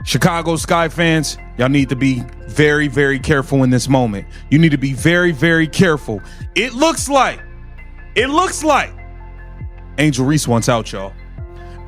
Chicago Sky fans, y'all need to be very, very careful in this moment. You need to be very, very careful. It looks like Angel Reese wants out, y'all.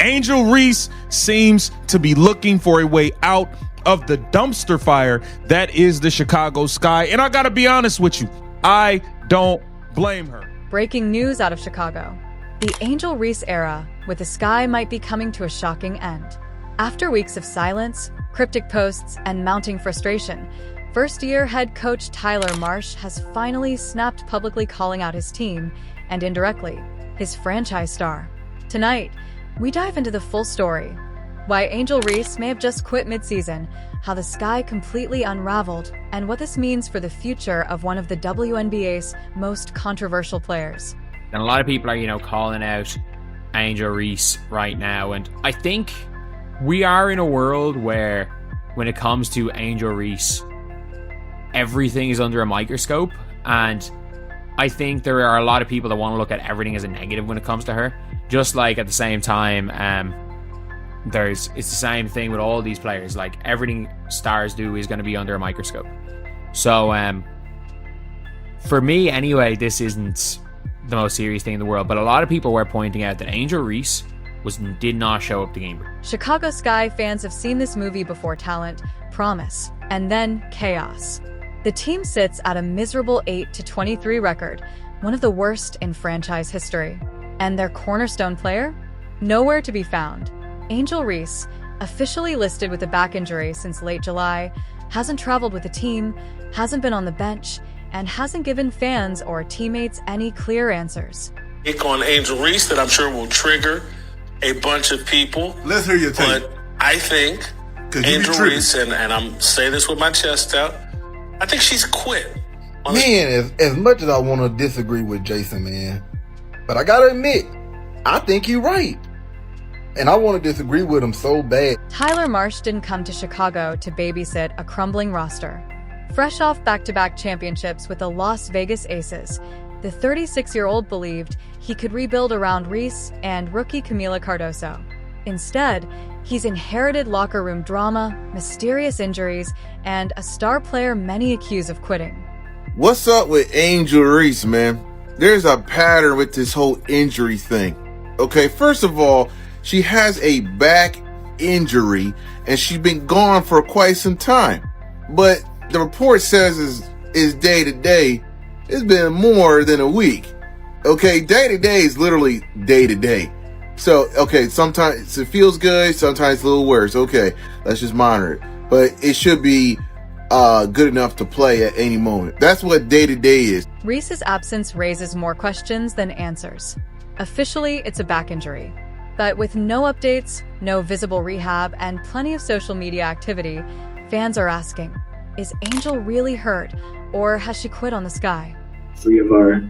Angel Reese seems to be looking for a way out of the dumpster fire that is the Chicago Sky. And I gotta be honest with you, I don't blame her. Breaking news out of Chicago. The Angel Reese era with the Sky might be coming to a shocking end. After weeks of silence, cryptic posts, and mounting frustration, first-year head coach Tyler Marsh has finally snapped, publicly calling out his team, and indirectly, his franchise star. Tonight, we dive into the full story. Why Angel Reese may have just quit midseason, how the Sky completely unraveled, and what this means for the future of one of the WNBA's most controversial players. And a lot of people are, calling out Angel Reese right now, and I think we are in a world where, when it comes to Angel Reese, everything is under a microscope, and I think there are a lot of people that want to look at everything as a negative when it comes to her. Just like at the same time, it's the same thing with all these players. Like, everything stars do is going to be under a microscope. So, for me anyway, this isn't the most serious thing in the world, but a lot of people were pointing out that Angel Reese did not show up to game. Chicago Sky fans have seen this movie before: talent, promise, and then chaos. The team sits at a miserable 8-23 record, one of the worst in franchise history. And their cornerstone player? Nowhere to be found. Angel Reese, officially listed with a back injury since late July, hasn't traveled with the team, hasn't been on the bench, and hasn't given fans or teammates any clear answers. Pick on Angel Reese that I'm sure will trigger a bunch of people. Let's hear your take. But I think Angel Reese, and I'm saying this with my chest out, I think she's quit. Man, as much as I want to disagree with Jason, man, but I gotta admit, I think you're right. And I want to disagree with him so bad. Tyler Marsh didn't come to Chicago to babysit a crumbling roster. Fresh off back-to-back championships with the Las Vegas Aces, the 36-year-old believed he could rebuild around Reese and rookie Camila Cardoso. Instead, he's inherited locker room drama, mysterious injuries, and a star player many accuse of quitting. What's up with Angel Reese, man? There's a pattern with this whole injury thing. Okay, first of all, she has a back injury, and she's been gone for quite some time. But the report says is day to day. It's been more than a week. Okay, day to day is literally day to day. So, okay, sometimes it feels good, sometimes a little worse. Okay, let's just monitor it. But it should be good enough to play at any moment. That's what day to day is. Reese's absence raises more questions than answers. Officially, it's a back injury. But with no updates, no visible rehab, and plenty of social media activity, fans are asking, is Angel really hurt, or has she quit on the Sky? Three of our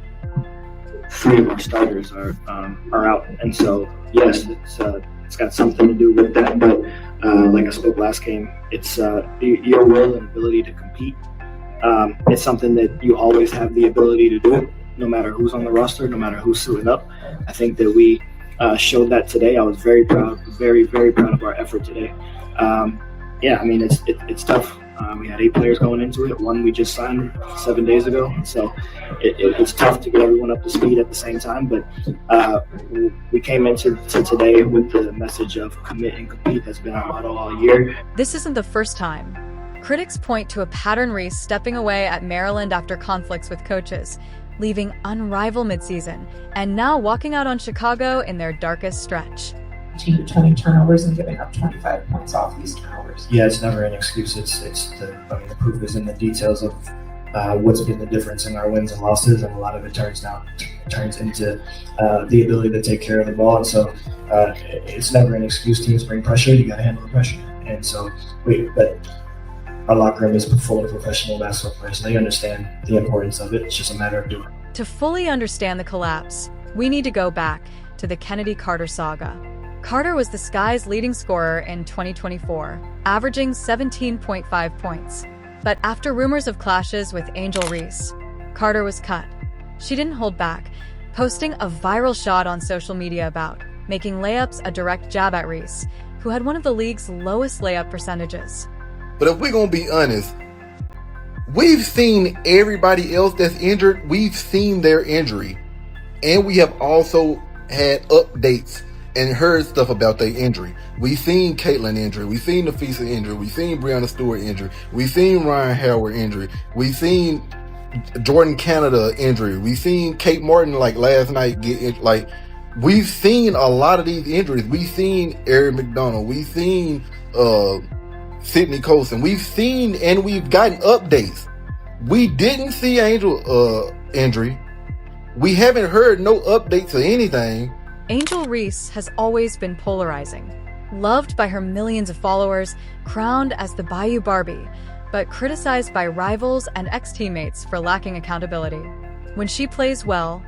starters are out, and so yes, it's got something to do with that. But like I spoke last game, it's your will and ability to compete. It's something that you always have the ability to do, no matter who's on the roster, no matter who's suiting up. I think that we showed that today. I was very proud, very, very proud of our effort today. Yeah, I mean, it's tough. We had 8 players going into it. One we just signed 7 days ago. So it's tough to get everyone up to speed at the same time. But we came into today with the message of commit and compete. That's been our motto all year. This isn't the first time. Critics point to a pattern: Reese stepping away at Maryland after conflicts with coaches, leaving unrivaled midseason, and now walking out on Chicago in their darkest stretch. 20 turnovers and giving up 25 points off these turnovers. Yeah, it's never an excuse. The proof is in the details of what's been the difference in our wins and losses, and a lot of it turns into the ability to take care of the ball. And so it's never an excuse. Teams bring pressure. You got to handle the pressure. And so but our locker room is full of professional basketball players. They understand the importance of it. It's just a matter of doing it. To fully understand the collapse, we need to go back to the Kennedy Carter saga. Carter was the Sky's leading scorer in 2024, averaging 17.5 points. But after rumors of clashes with Angel Reese, Carter was cut. She didn't hold back, posting a viral shot on social media about making layups a direct jab at Reese, who had one of the league's lowest layup percentages. But if we're going to be honest, we've seen everybody else that's injured. We've seen their injury. And we have also had updates and heard stuff about their injury. We've seen Caitlin injury. We've seen Nafisa injury. We've seen Breonna Stewart injury. We've seen Ryan Howard injury. We've seen Jordan Canada injury. We've seen Kate Martin last night get injured. We've seen a lot of these injuries. We've seen Eric McDonald. We've seen Sydney Colson. We've seen and we've gotten updates. We didn't see Angel injury. We haven't heard no updates or anything. Angel Reese has always been polarizing. Loved by her millions of followers, crowned as the Bayou Barbie, but criticized by rivals and ex-teammates for lacking accountability. When she plays well,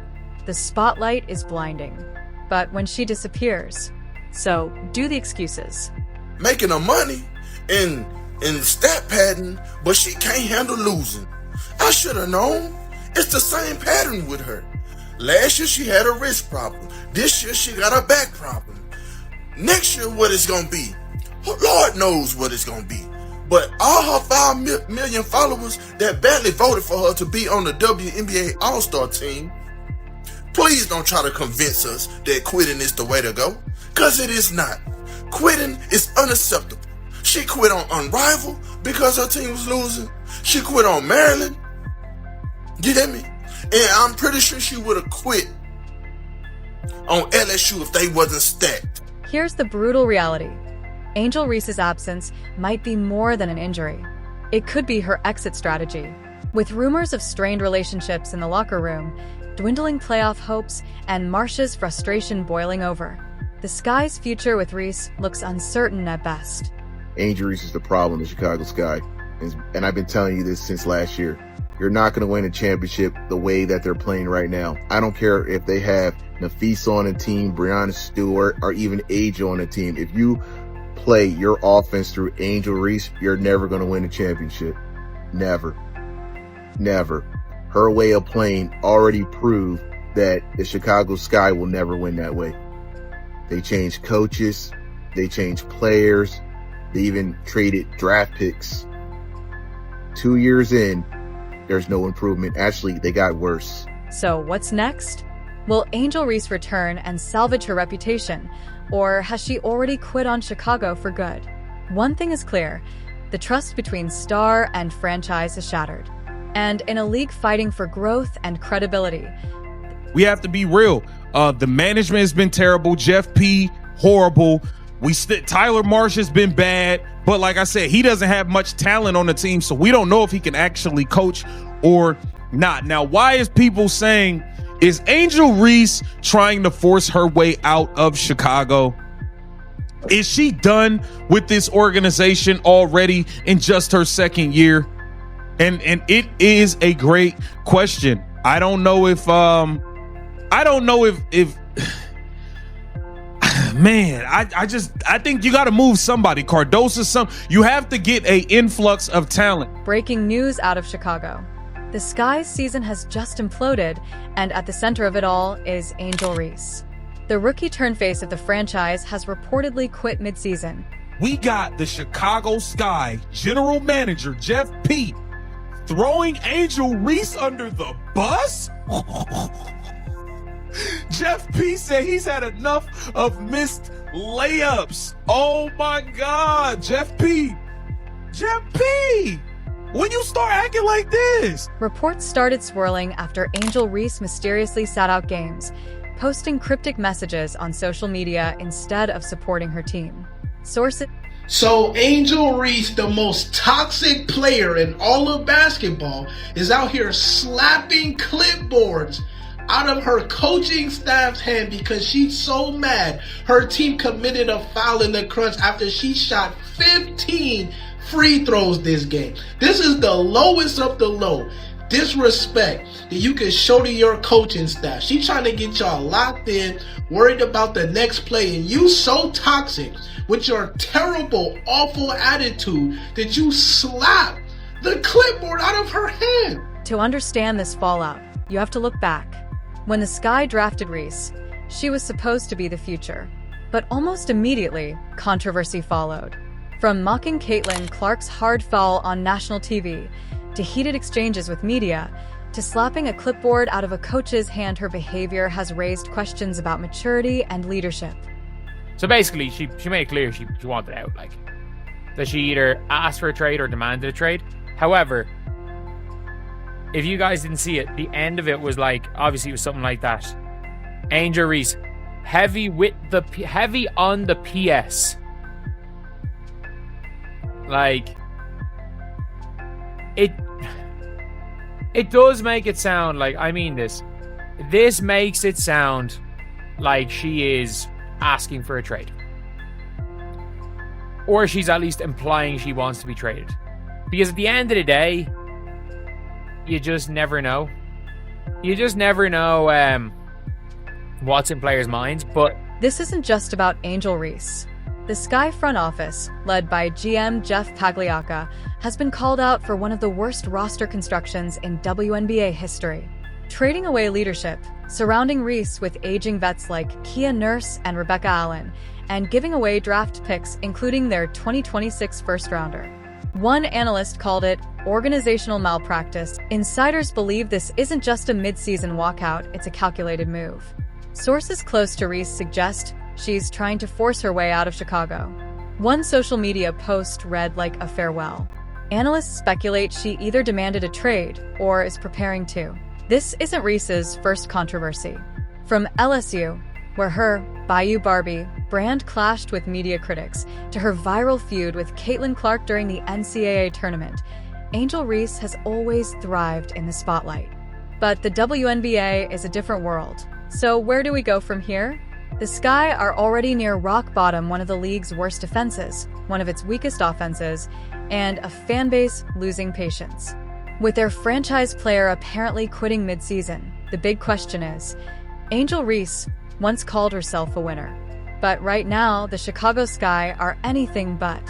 the spotlight is blinding. But when she disappears, so do the excuses. Making her money in stat padding, but she can't handle losing. I should have known. It's the same pattern with her. Last year she had a wrist problem. This year she got a back problem. Next year what it's gonna be? Lord knows what it's gonna be. But all her 5 million followers that badly voted for her to be on the WNBA All-Star team, please don't try to convince us that quitting is the way to go, because it is not. Quitting is unacceptable. She quit on Unrivaled because her team was losing. She quit on Maryland. You hear me? And I'm pretty sure she would have quit on LSU if they wasn't stacked. Here's the brutal reality. Angel Reese's absence might be more than an injury. It could be her exit strategy. With rumors of strained relationships in the locker room, dwindling playoff hopes, and Marcia's frustration boiling over, the Sky's future with Reese looks uncertain at best. Angel Reese is the problem in Chicago Sky. And I've been telling you this since last year. You're not going to win a championship the way that they're playing right now. I don't care if they have Nafisa on the team, Breonna Stewart, or even Angel on the team. If you play your offense through Angel Reese, you're never going to win a championship. Never. Never. Her way of playing already proved that the Chicago Sky will never win that way. They changed coaches. They changed players. They even traded draft picks. 2 years in, there's no improvement. Actually, they got worse. So what's next? Will Angel Reese return and salvage her reputation, or has she already quit on Chicago for good? One thing is clear, the trust between star and franchise is shattered. And in a league fighting for growth and credibility, we have to be real. The management has been terrible. Jeff P, horrible. Tyler Marsh has been bad, but like I said, he doesn't have much talent on the team, so we don't know if he can actually coach or not. Now, why is people saying, is Angel Reese trying to force her way out of Chicago? Is she done with this organization already in just her second year? And it is a great question. I don't know if man, I think you got to move somebody. Cardoso, you have to get a influx of talent. Breaking news out of Chicago. The Sky's season has just imploded, and at the center of it all is Angel Reese. The rookie-turned-face of the franchise has reportedly quit midseason. We got the Chicago Sky general manager, Jeff P, throwing Angel Reese under the bus? Jeff P said he's had enough of missed layups. Oh my God, Jeff P. When you start acting like this? Reports started swirling after Angel Reese mysteriously sat out games, posting cryptic messages on social media instead of supporting her team. Sources. So Angel Reese, the most toxic player in all of basketball, is out here slapping clipboards out of her coaching staff's hand because she's so mad her team committed a foul in the crunch after she shot 15 free throws this game. This is the lowest of the low disrespect that you can show to your coaching staff. She's trying to get y'all locked in, worried about the next play, and you so toxic with your terrible, awful attitude that you slap the clipboard out of her hand. To understand this fallout, you have to look back. When the Sky drafted Reese, she was supposed to be the future. But almost immediately, controversy followed. From mocking Caitlin Clark's hard foul on national TV, to heated exchanges with media, to slapping a clipboard out of a coach's hand, her behavior has raised questions about maturity and leadership. So basically, she made it clear she wanted out, like, that she either asked for a trade or demanded a trade. However, if you guys didn't see it, the end of it was like, obviously it was something like that. Angel Reese, heavy on the PS. Like, it does make it sound like, I mean this makes it sound like she is asking for a trade. Or she's at least implying she wants to be traded. Because at the end of the day, you just never know. You just never know what's in players' minds, but... This isn't just about Angel Reese. The Sky front office, led by GM Jeff Pagliacca, has been called out for one of the worst roster constructions in WNBA history. Trading away leadership, surrounding Reese with aging vets like Kia Nurse and Rebecca Allen, and giving away draft picks including their 2026 first-rounder. One analyst called it organizational malpractice. Insiders believe this isn't just a mid-season walkout, it's a calculated move. Sources close to Reese suggest she's trying to force her way out of Chicago. One social media post read like a farewell. Analysts speculate she either demanded a trade or is preparing to. This isn't Reese's first controversy. From LSU, where her Bayou Barbie brand clashed with media critics, to her viral feud with Caitlin Clark during the NCAA tournament, Angel Reese has always thrived in the spotlight. But the WNBA is a different world. So where do we go from here? The Sky are already near rock bottom, one of the league's worst defenses, one of its weakest offenses, and a fan base losing patience. With their franchise player apparently quitting mid-season, the big question is, Angel Reese once called herself a winner. But right now, the Chicago Sky are anything but.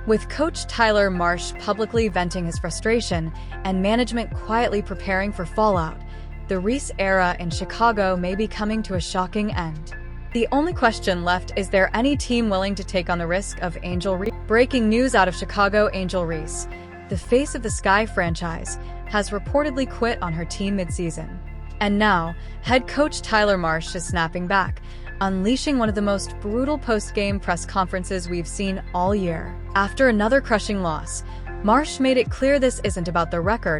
With coach Tyler Marsh publicly venting his frustration and management quietly preparing for fallout, the Reese era in Chicago may be coming to a shocking end. The only question left, is there any team willing to take on the risk of Angel Reese? Breaking news out of Chicago: Angel Reese, the face of the Sky franchise, has reportedly quit on her team mid-season. And now, head coach Tyler Marsh is snapping back, unleashing one of the most brutal post-game press conferences we've seen all year. After another crushing loss, Marsh made it clear this isn't about the record,